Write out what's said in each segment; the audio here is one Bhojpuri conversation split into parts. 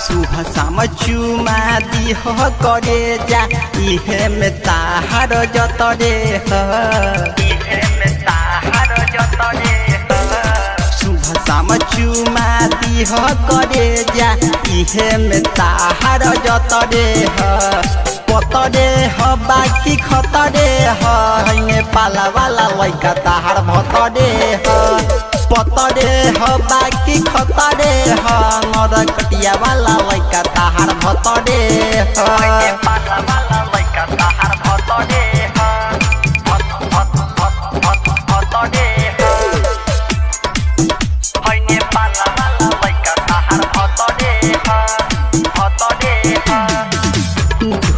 सुबह शाम चुमा दिह करे जा इहे में ताहार जतरे सुबह शाम चुमा दिह करे जा इहे में ताहार जतरे पतरे ह बाकी खतरे ह पाला वाला लइका ताहार भतरे पतरे ह बाकी खतरे ह नरकटिया वाला लइका ताहार भतरे पाला वाला लइका ताहार भतरे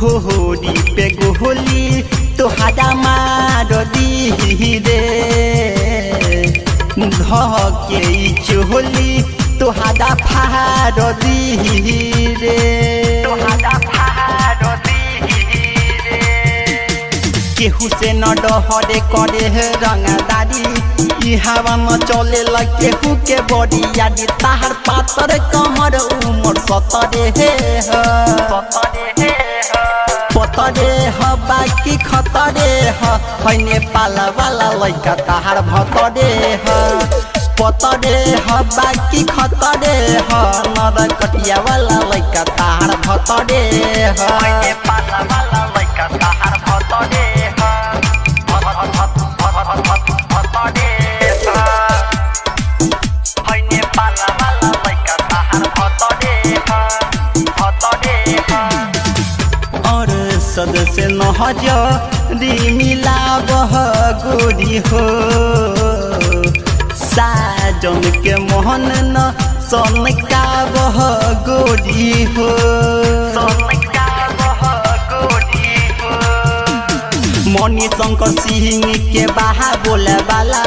घोड़ी पे गोली तोहारा मार दी रे धके चोली तोहारा फाड़ दी रे केहू से न डहरे करे रंगदारी हवा न चले केहू के बड़ी यादी ताहर पातर कमर उमर सतरे पतरे ह बाकी खतरे है पाला वाला लइका ताहार भतरे पतरे ह बाकी खतरे नरकटिया वाला लइका ताहार भतरे पाला वाला लइका ताहार भतरे सदस्य नहजरी मिलावह गोरी हो साजन के मोहन न सनकावह गोरी हो मणि शंकर सिंह के बाहा बोले वाला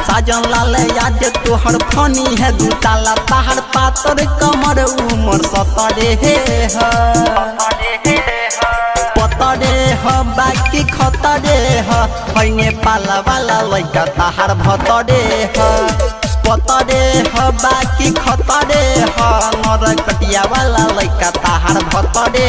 साजन लाल याद तोहर फनी है दूताला ताहर पातर कमर उमर सतरे पतरे ह बाकी खतरे है पाला वाला लइका ताहार भतरे पतरे ह बाकी खतरे नरकटिया वाला लइका ताहार भतरे